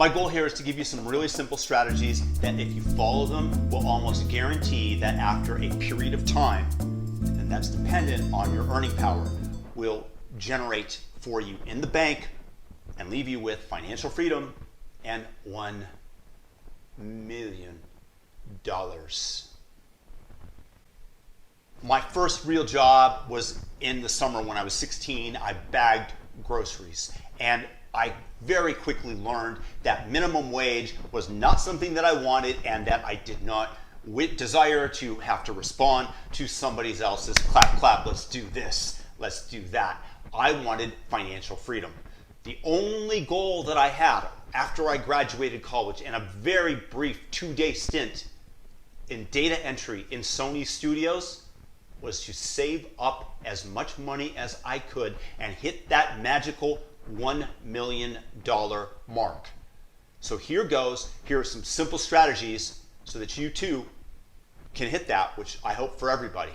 My goal here is to give you some really simple strategies that if you follow them will almost guarantee that after a period of time, and that's dependent on your earning power, will generate for you in the bank and leave you with financial freedom and $1 million. My first real job was in the summer when I was 16. I bagged groceries, and I very quickly learned that minimum wage was not something that I wanted and that I did not desire to have to respond to somebody else's clap, clap, let's do this, let's do that. I wanted financial freedom. The only goal that I had after I graduated college in a very brief 2-day stint in data entry in Sony Studios was to save up as much money as I could and hit that magical $1 million mark. So here goes. Here are some simple strategies so that you too can hit that, which I hope for everybody.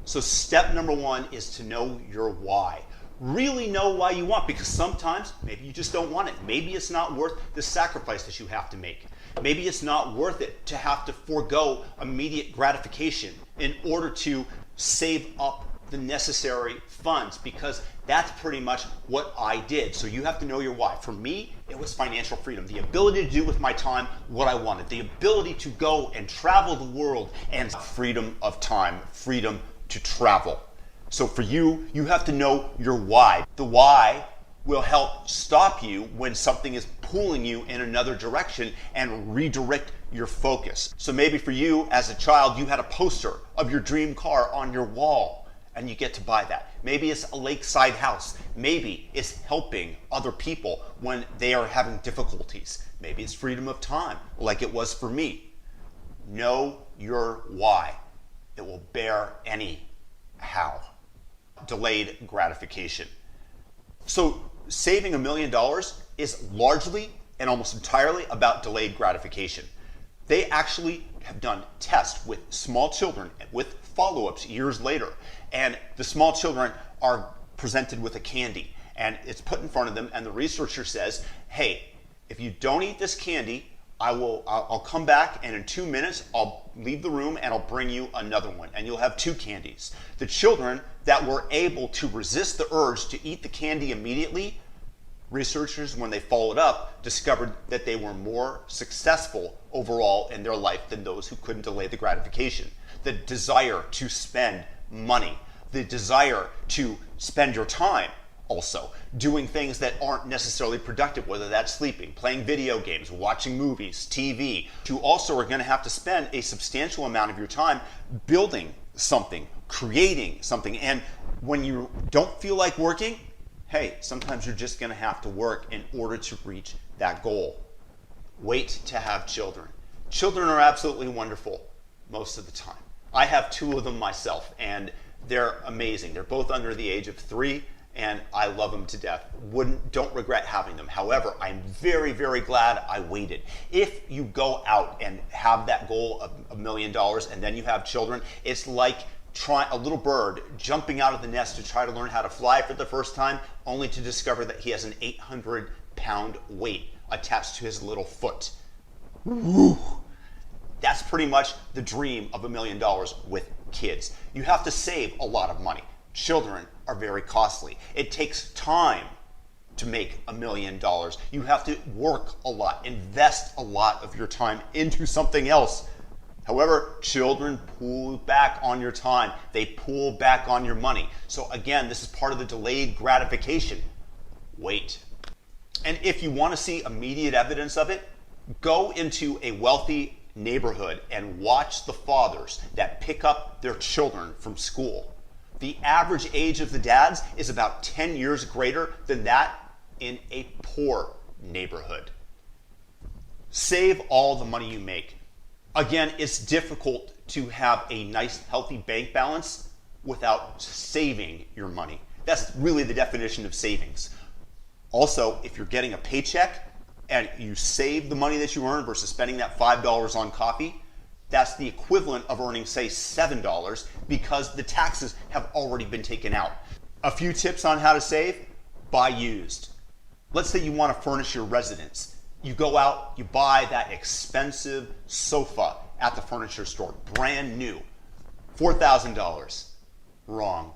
So step number 1 is to know your why. Really know why you want, because sometimes maybe you just don't want it. Maybe it's not worth the sacrifice that you have to make. Maybe it's not worth it to have to forego immediate gratification in order to save up the necessary funds, because that's pretty much what I did. So you have to know your why. For me, it was financial freedom, the ability to do with my time what I wanted, the ability to go and travel the world, and freedom of time, freedom to travel. So for you, you have to know your why. The why will help stop you when something is pulling you in another direction and redirect your focus. So maybe for you as a child, you had a poster of your dream car on your wall and you get to buy that. Maybe it's a lakeside house. Maybe it's helping other people when they are having difficulties. Maybe it's freedom of time, like it was for me. Know your why. It will bear any how. Delayed gratification. So saving $1 million is largely and almost entirely about delayed gratification. They actually have done tests with small children with follow-ups years later, and the small children are presented with a candy and it's put in front of them, and the researcher says, hey, if you don't eat this candy, I'll come back, and in 2 minutes I'll leave the room and I'll bring you another one, and you'll have 2 candies. The children that were able to resist the urge to eat the candy immediately, researchers, when they followed up, discovered that they were more successful overall in their life than those who couldn't delay the gratification. The desire to spend money, the desire to spend your time also doing things that aren't necessarily productive, whether that's sleeping, playing video games, watching movies, TV. You also are going to have to spend a substantial amount of your time building something, creating something. And when you don't feel like working, hey, sometimes you're just going to have to work in order to reach that goal. Wait to have children. Children are absolutely wonderful most of the time. I have 2 of them myself, and they're amazing. They're both under the age of 3, and I love them to death. Don't regret having them. However, I'm very, very glad I waited. If you go out and have that goal of $1 million and then you have children, it's like a little bird jumping out of the nest to try to learn how to fly for the first time, only to discover that he has an 800-pound weight attached to his little foot. Woo. That's pretty much the dream of $1 million with kids. You have to save a lot of money. Children are very costly. It takes time to make $1 million. You have to work a lot, invest a lot of your time into something else. However, children pull back on your time. They pull back on your money. So again, this is part of the delayed gratification. Wait. And if you want to see immediate evidence of it, go into a wealthy neighborhood and watch the fathers that pick up their children from school. The average age of the dads is about 10 years greater than that in a poor neighborhood. Save all the money you make. Again, it's difficult to have a nice, healthy bank balance without saving your money. That's really the definition of savings. Also, if you're getting a paycheck and you save the money that you earn versus spending that $5 on coffee, that's the equivalent of earning, say, $7 because the taxes have already been taken out. A few tips on how to save: buy used. Let's say you want to furnish your residence. You go out, you buy that expensive sofa at the furniture store, brand new, $4,000. Wrong.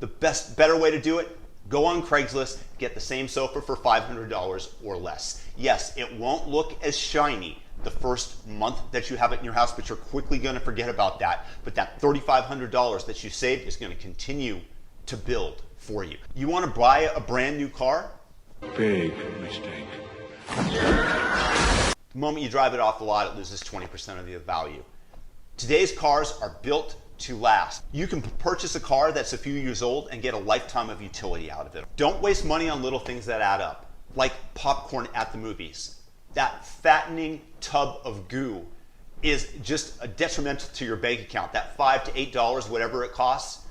The better way to do it, go on Craigslist, get the same sofa for $500 or less. Yes, it won't look as shiny the first month that you have it in your house, but you're quickly going to forget about that. But that $3,500 that you saved is going to continue to build for you. You want to buy a brand new car? Big mistake. The moment you drive it off the lot, it loses 20% of the value. Today's cars are built to last. You can purchase a car that's a few years old and get a lifetime of utility out of it. Don't waste money on little things that add up, like popcorn at the movies. That fattening tub of goo is just a detrimental to your bank account. That $5 to $8, whatever it costs,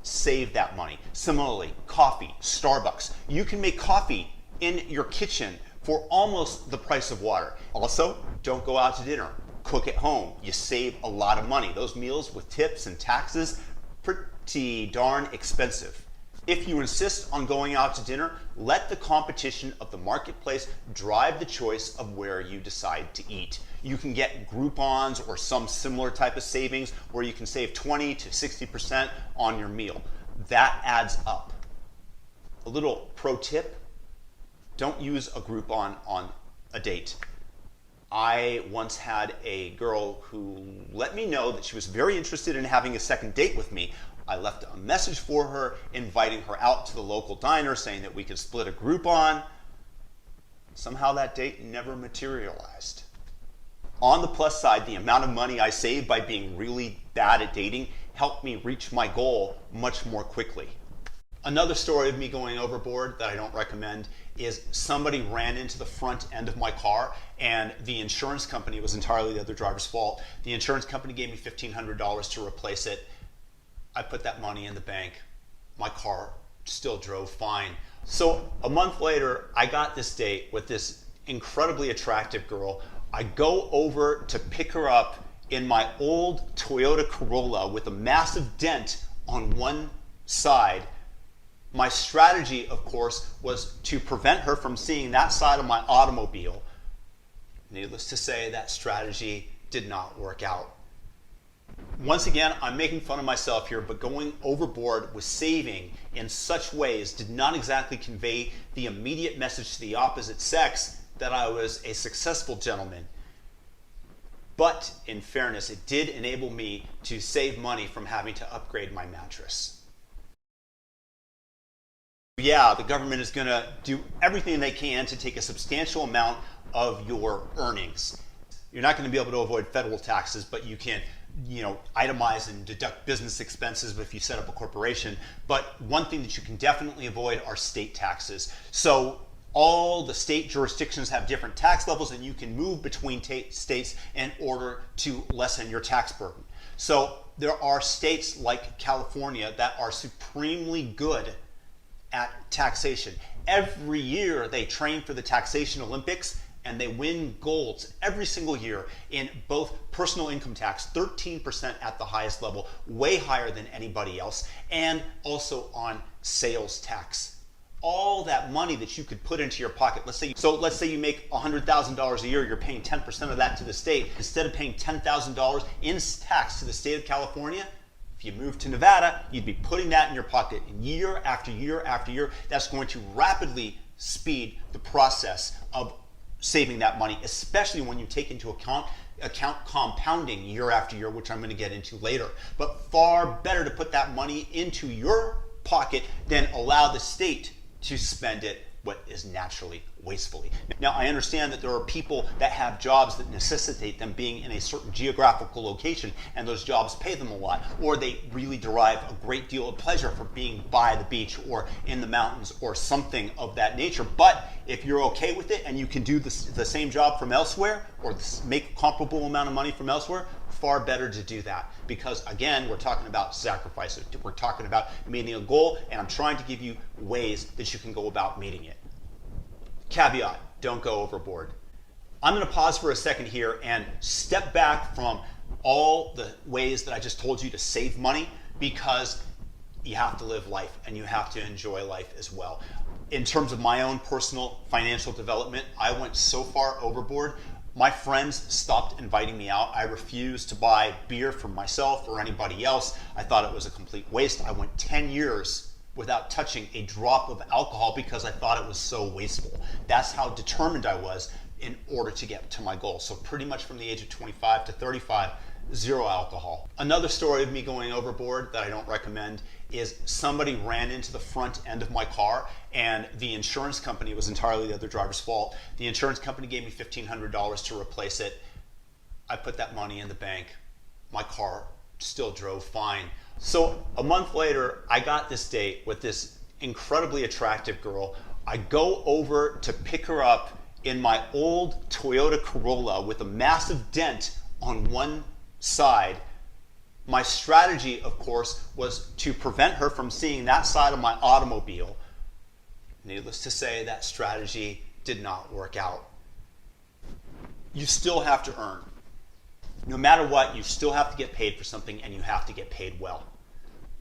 save that money. Similarly, coffee, Starbucks. You can make coffee in your kitchen for almost the price of water. Also, don't go out to dinner. Cook at home. You save a lot of money. Those meals with tips and taxes, pretty darn expensive. If you insist on going out to dinner, let the competition of the marketplace drive the choice of where you decide to eat. You can get Groupons or some similar type of savings where you can save 20 to 60% on your meal. That adds up. A little pro tip, don't use a Groupon on a date. I once had a girl who let me know that she was very interested in having a second date with me. I left a message for her, inviting her out to the local diner, saying that we could split a Groupon. Somehow that date never materialized. On the plus side, the amount of money I saved by being really bad at dating helped me reach my goal much more quickly. Another story of me going overboard that I don't recommend is somebody ran into the front end of my car and the insurance company, it was entirely the other driver's fault. The insurance company gave me $1,500 to replace it. I put that money in the bank. My car still drove fine. So a month later, I got this date with this incredibly attractive girl. I go over to pick her up in my old Toyota Corolla with a massive dent on one side. My strategy, of course, was to prevent her from seeing that side of my automobile. Needless to say, that strategy did not work out. Once again, I'm making fun of myself here, but going overboard with saving in such ways did not exactly convey the immediate message to the opposite sex that I was a successful gentleman. But in fairness, it did enable me to save money from having to upgrade my mattress. Yeah, the government is going to do everything they can to take a substantial amount of your earnings. You're not going to be able to avoid federal taxes, but you can, itemize and deduct business expenses if you set up a corporation. But one thing that you can definitely avoid are state taxes. So all the state jurisdictions have different tax levels, and you can move between states in order to lessen your tax burden. So there are states like California that are supremely good at taxation. Every year they train for the taxation Olympics and they win golds every single year in both personal income tax, 13% at the highest level, way higher than anybody else, and also on sales tax. All that money that you could put into your pocket, let's say you make $100,000 a year, you're paying 10% of that to the state. Instead of paying $10,000 in tax to the state of California, if you move to Nevada, you'd be putting that in your pocket year after year after year. That's going to rapidly speed the process of saving that money, especially when you take into account compounding year after year, which I'm going to get into later. But far better to put that money into your pocket than allow the state to spend it what is naturally wastefully. Now, I understand that there are people that have jobs that necessitate them being in a certain geographical location, and those jobs pay them a lot, or they really derive a great deal of pleasure from being by the beach or in the mountains or something of that nature. But if you're okay with it and you can do the same job from elsewhere or make a comparable amount of money from elsewhere, far better to do that, because again, we're talking about sacrifice. We're talking about meeting a goal, and I'm trying to give you ways that you can go about meeting it. Caveat, don't go overboard. I'm going to pause for a second here and step back from all the ways that I just told you to save money, because you have to live life and you have to enjoy life as well. In terms of my own personal financial development, I went so far overboard. My friends stopped inviting me out. I refused to buy beer for myself or anybody else. I thought it was a complete waste. I went 10 years without touching a drop of alcohol because I thought it was so wasteful. That's how determined I was in order to get to my goal. So pretty much from the age of 25 to 35, zero alcohol. Another story of me going overboard that I don't recommend is somebody ran into the front end of my car and the insurance company, it was entirely the other driver's fault. The insurance company gave me $1,500 to replace it. I put that money in the bank. My car still drove fine. So a month later, I got this date with this incredibly attractive girl. I go over to pick her up in my old Toyota Corolla with a massive dent on one side. My strategy, of course, was to prevent her from seeing that side of my automobile. Needless to say, that strategy did not work out. You still have to earn. No matter what, you still have to get paid for something, and you have to get paid well.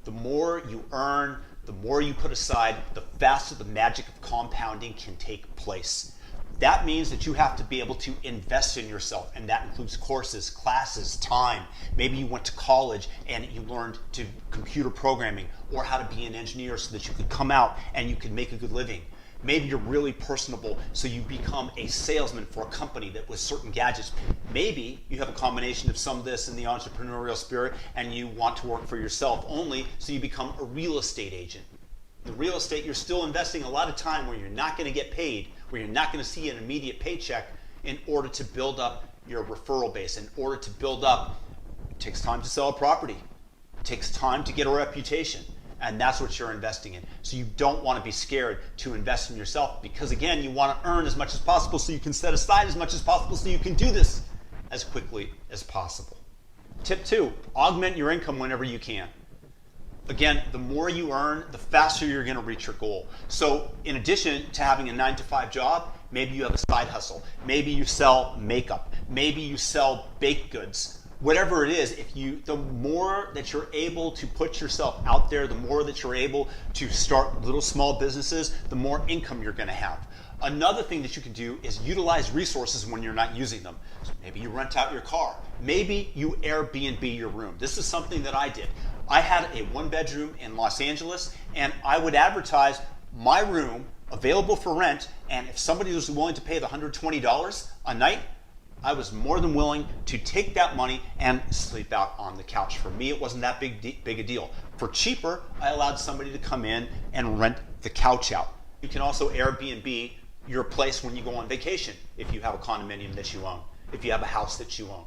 The more you earn, the more you put aside, the faster the magic of compounding can take place. That means that you have to be able to invest in yourself, and that includes courses, classes, time. Maybe you went to college and you learned to computer programming or how to be an engineer so that you could come out and you could make a good living. Maybe you're really personable, so you become a salesman for a company that with certain gadgets. Maybe you have a combination of some of this in the entrepreneurial spirit and you want to work for yourself only, so you become a real estate agent. The real estate, you're still investing a lot of time where you're not going to get paid, where you're not going to see an immediate paycheck in order to build up your referral base, in order to build up. It takes time to sell a property. It takes time to get a reputation. And that's what you're investing in. So you don't want to be scared to invest in yourself because, again, you want to earn as much as possible so you can set aside as much as possible so you can do this as quickly as possible. Tip 2, augment your income whenever you can. Again, the more you earn, the faster you're going to reach your goal. So in addition to having a 9-to-5 job, maybe you have a side hustle. Maybe you sell makeup. Maybe you sell baked goods. Whatever it is, the more that you're able to put yourself out there, the more that you're able to start little small businesses, the more income you're going to have. Another thing that you can do is utilize resources when you're not using them. So maybe you rent out your car. Maybe you Airbnb your room. This is something that I did. I had a 1-bedroom in Los Angeles, and I would advertise my room available for rent, and if somebody was willing to pay the $120 a night, I was more than willing to take that money and sleep out on the couch. For me, it wasn't that big a deal. For cheaper, I allowed somebody to come in and rent the couch out. You can also Airbnb your place when you go on vacation if you have a condominium that you own, if you have a house that you own,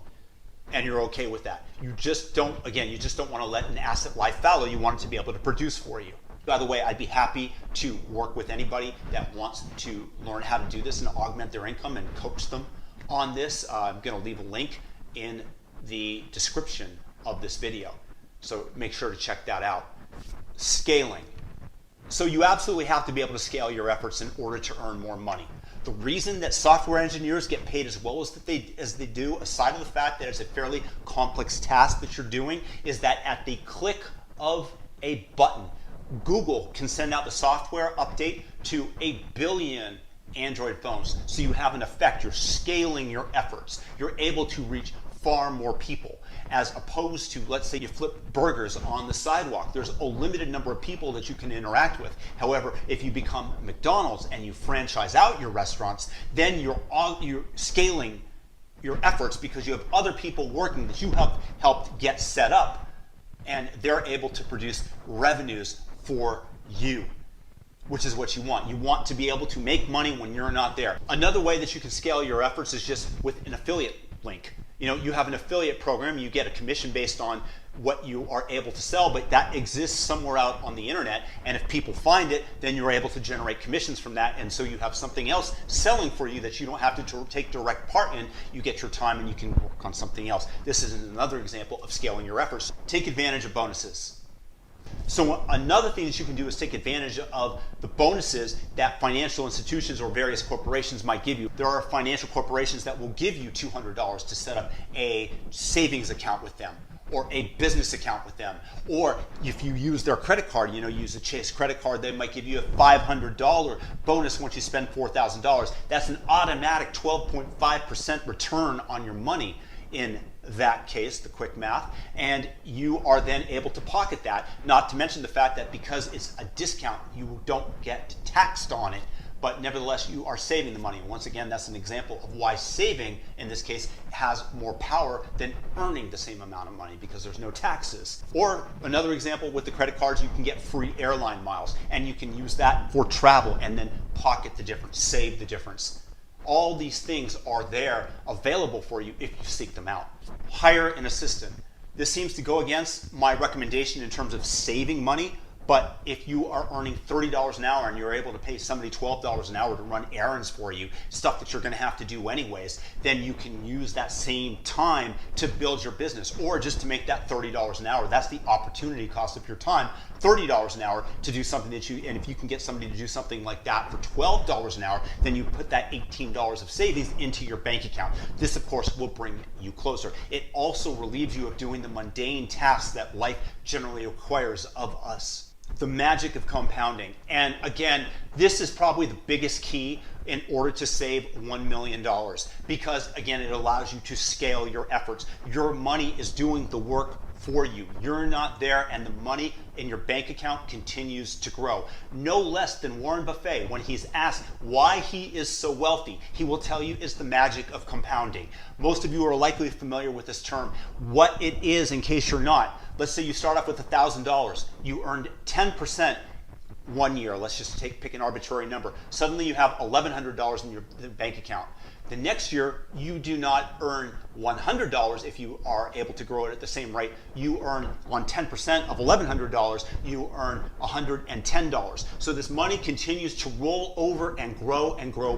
and you're okay with that. You just don't want to let an asset lie fallow. You want it to be able to produce for you. By the way, I'd be happy to work with anybody that wants to learn how to do this and augment their income and coach them on this. I'm going to leave a link in the description of this video, so make sure to check that out. Scaling. So you absolutely have to be able to scale your efforts in order to earn more money. The reason that software engineers get paid as well as they do, aside of the fact that it's a fairly complex task that you're doing, is that at the click of a button, Google can send out the software update to 1 billion Android phones. So you have an effect. You're scaling your efforts. You're able to reach far more people, as opposed to, let's say you flip burgers on the sidewalk. There's a limited number of people that you can interact with. However, if you become McDonald's and you franchise out your restaurants, then you're scaling your efforts because you have other people working that you have helped get set up, and they're able to produce revenues for you, which is what you want. You want to be able to make money when you're not there. Another way that you can scale your efforts is just with an affiliate link. You have an affiliate program, you get a commission based on what you are able to sell, but that exists somewhere out on the internet, and if people find it, then you're able to generate commissions from that, and so you have something else selling for you that you don't have to take direct part in. You get your time and you can work on something else. This is another example of scaling your efforts. Take advantage of bonuses. So another thing that you can do is take advantage of the bonuses that financial institutions or various corporations might give you. There are financial corporations that will give you $200 to set up a savings account with them, or a business account with them. Or if you use their credit card, use a Chase credit card, they might give you a $500 bonus once you spend $4,000. That's an automatic 12.5% return on your money in that case, the quick math, and you are then able to pocket that, not to mention the fact that because it's a discount, you don't get taxed on it, but nevertheless, you are saving the money. Once again, that's an example of why saving, in this case, has more power than earning the same amount of money because there's no taxes. Or another example with the credit cards, you can get free airline miles, and you can use that for travel and then pocket the difference, save the difference. All these things are there available for you if you seek them out. Hire an assistant. This seems to go against my recommendation in terms of saving money, but if you are earning $30 an hour and you're able to pay somebody $12 an hour to run errands for you, stuff that you're going to have to do anyways, then you can use that same time to build your business or just to make that $30 an hour. That's the opportunity cost of your time, $30 an hour to do something that and if you can get somebody to do something like that for $12 an hour, then you put that $18 of savings into your bank account. This, of course, will bring you closer. It also relieves you of doing the mundane tasks that life generally requires of us. The magic of compounding. And again, this is probably the biggest key in order to save $1 million because, again, it allows you to scale your efforts. Your money is doing the work for you. You're not there, and the money in your bank account continues to grow. No less than Warren Buffett, when he's asked why he is so wealthy, he will tell you it's the magic of compounding. Most of you are likely familiar with this term. What it is, in case you're not, let's say you start off with $1,000. You earned 10% 1 year. Let's just pick an arbitrary number. Suddenly you have $1,100 in your bank account. The next year, you do not earn $100 if you are able to grow it at the same rate. You earn on 10% of $1,100, you earn $110. So this money continues to roll over and grow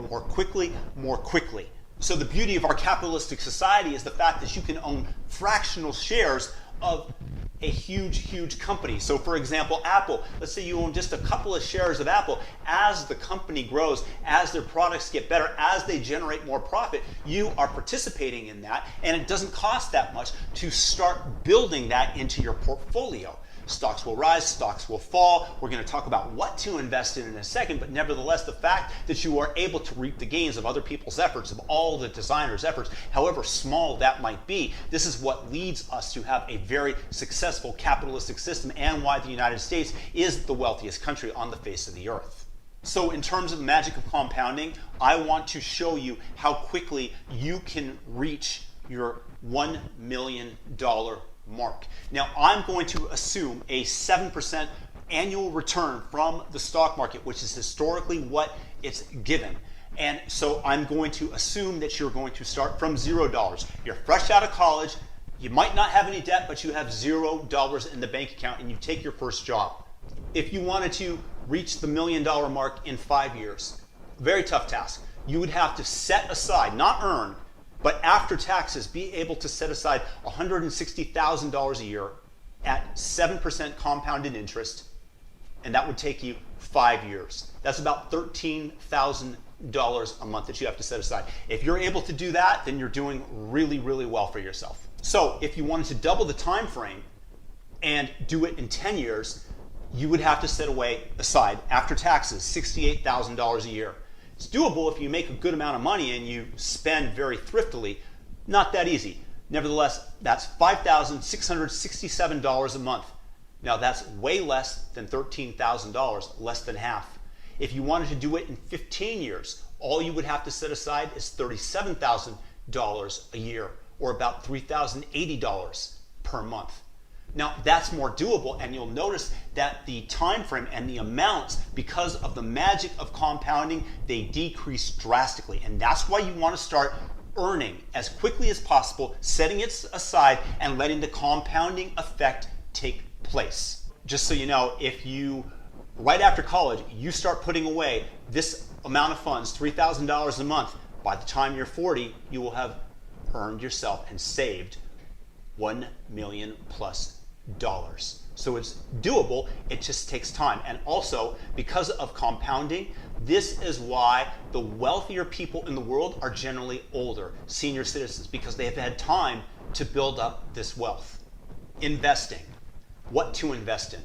more quickly, more quickly. So the beauty of our capitalistic society is the fact that you can own fractional shares of a huge company. So for example, Apple, let's say you own just a couple of shares of Apple. As the company grows, as their products get better, as they generate more profit, you are participating in that, and it doesn't cost that much to start building that into your portfolio. Stocks will rise, stocks will fall. We're going to talk about what to invest in a second, but nevertheless, the fact that you are able to reap the gains of other people's efforts, of all the designers' efforts, however small that might be, this is what leads us to have a very successful capitalistic system and why the United States is the wealthiest country on the face of the earth. So in terms of the magic of compounding, I want to show you how quickly you can reach your $1 million mark. Now, I'm going to assume a 7% annual return from the stock market, which is historically what it's given. And so I'm going to assume that you're going to start from $0. You're fresh out of college, you might not have any debt, but you have $0 in the bank account and you take your first job. If you wanted to reach the $1 million mark in 5 years, very tough task. You would have to set aside, not earn, but after taxes, be able to set aside $160,000 a year at 7% compounded interest, and that would take you 5 years. That's about $13,000 a month that you have to set aside. If you're able to do that, then you're doing really well for yourself. So if you wanted to double the time frame and do it in 10 years, you would have to set aside, after taxes, $68,000 a year. It's doable if you make a good amount of money and you spend very thriftily. Not that easy. Nevertheless, that's $5,667 a month. Now that's way less than $13,000, less than half. If you wanted to do it in 15 years, all you would have to set aside is $37,000 a year, or about $3,080 per month. Now that's more doable, and you'll notice that the time frame and the amounts, because of the magic of compounding, they decrease drastically. And that's why you want to start earning as quickly as possible, setting it aside and letting the compounding effect take place. Just so you know, if you, right after college, you start putting away this amount of funds, $3,000 a month, by the time you're 40, you will have earned yourself and saved $1 million plus. So it's doable, it just takes time. And also, because of compounding, this is why the wealthier people in the world are generally older, senior citizens, because they have had time to build up this wealth. investing, what to invest in.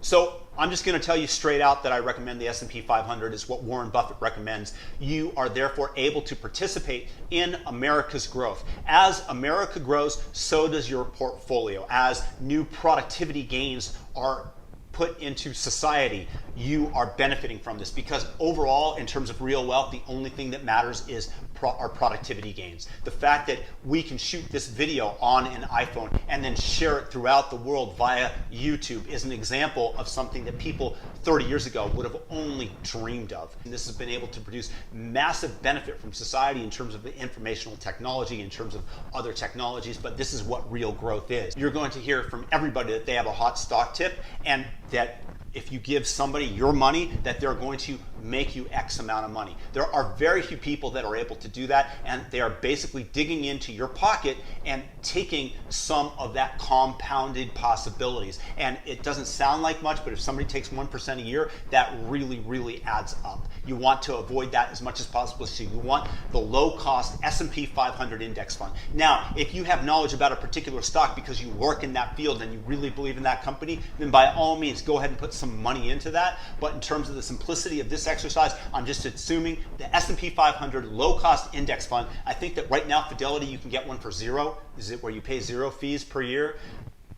So I'm just going to tell you straight out that I recommend the S&P 500 is what Warren Buffett recommends. You are therefore able to participate in America's growth. As America grows, so does your portfolio. As new productivity gains are put into society, you are benefiting from this, because overall, in terms of real wealth, the only thing that matters is our productivity gains. The fact that we can shoot this video on an iPhone and then share it throughout the world via YouTube is an example of something that people 30 years ago would have only dreamed of. And this has been able to produce massive benefit from society in terms of the informational technology, in terms of other technologies, but this is what real growth is. You're going to hear from everybody that they have a hot stock tip, and that if you give somebody your money, that they're going to make you X amount of money. There are very few people that are able to do that, and they are basically digging into your pocket and taking some of that compounded possibilities. And it doesn't sound like much, but if somebody takes 1% a year, that really, really adds up. You want to avoid that as much as possible. So you want the low-cost S&P 500 index fund. Now, if you have knowledge about a particular stock because you work in that field and you really believe in that company, then by all means, go ahead and put some money into that. But in terms of the simplicity of this exercise, I'm just assuming the S&P 500 low-cost index fund. I think that right now, Fidelity, you can get one for zero. Is it where you pay 0 fees per year?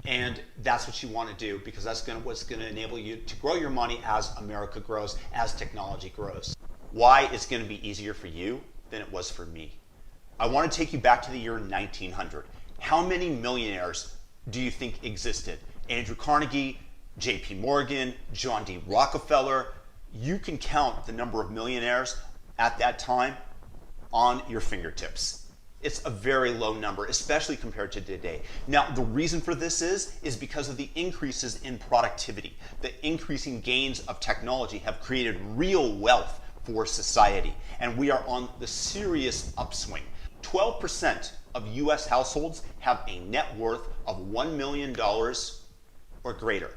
And that's what you want to do, because that's what's going to enable you to grow your money as America grows, as technology grows. Why it's going to be easier for you than it was for me? I want to take you back to the year 1900. How many millionaires do you think existed? Andrew Carnegie, J.P. Morgan, John D. Rockefeller. You can count the number of millionaires at that time on your fingertips. It's a very low number, especially compared to today. Now, the reason for this is because of the increases in productivity. The increasing gains of technology have created real wealth for society, and we are on the serious upswing. 12% of US households have a net worth of $1 million or greater.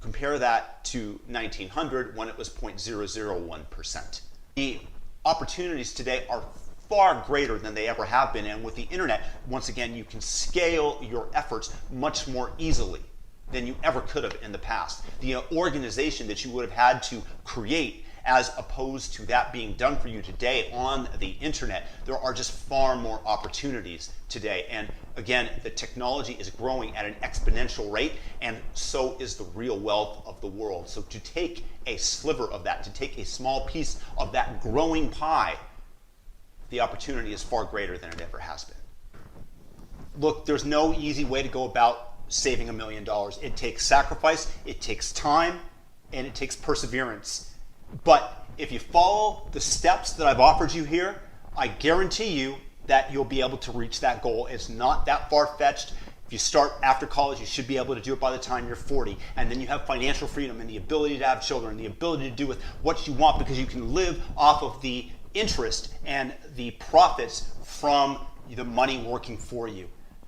Compare that to 1900, when it was 0.001%. The opportunities today are far greater than they ever have been, and with the internet, once again, you can scale your efforts much more easily than you ever could have in the past. The organization that you would have had to create, as opposed to that being done for you today on the internet, there are just far more opportunities today. And again, the technology is growing at an exponential rate, and so is the real wealth of the world. So to take a sliver of that, to take a small piece of that growing pie, the opportunity is far greater than it ever has been. Look, there's no easy way to go about saving $1 million. It takes sacrifice, it takes time, and it takes perseverance. But if you follow the steps that I've offered you here, I guarantee you that you'll be able to reach that goal. It's not that far-fetched. If you start after college, you should be able to do it by the time you're 40. And then you have financial freedom and the ability to have children, the ability to do with what you want, because you can live off of the interest and the profits from the money working for you.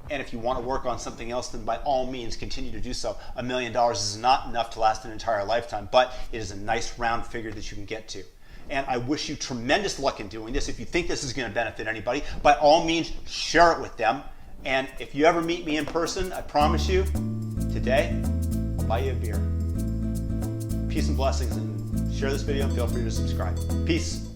And if you want to work on something else, then by all means continue to do so. $1 million is not enough to last an entire lifetime, but it is a nice round figure that you can get to. And I wish you tremendous luck in doing this. If you think this is going to benefit anybody, by all means share it with them. And if you ever meet me in person, I promise you, today, I'll buy you a beer. Peace and blessings, and share this video and feel free to subscribe. Peace.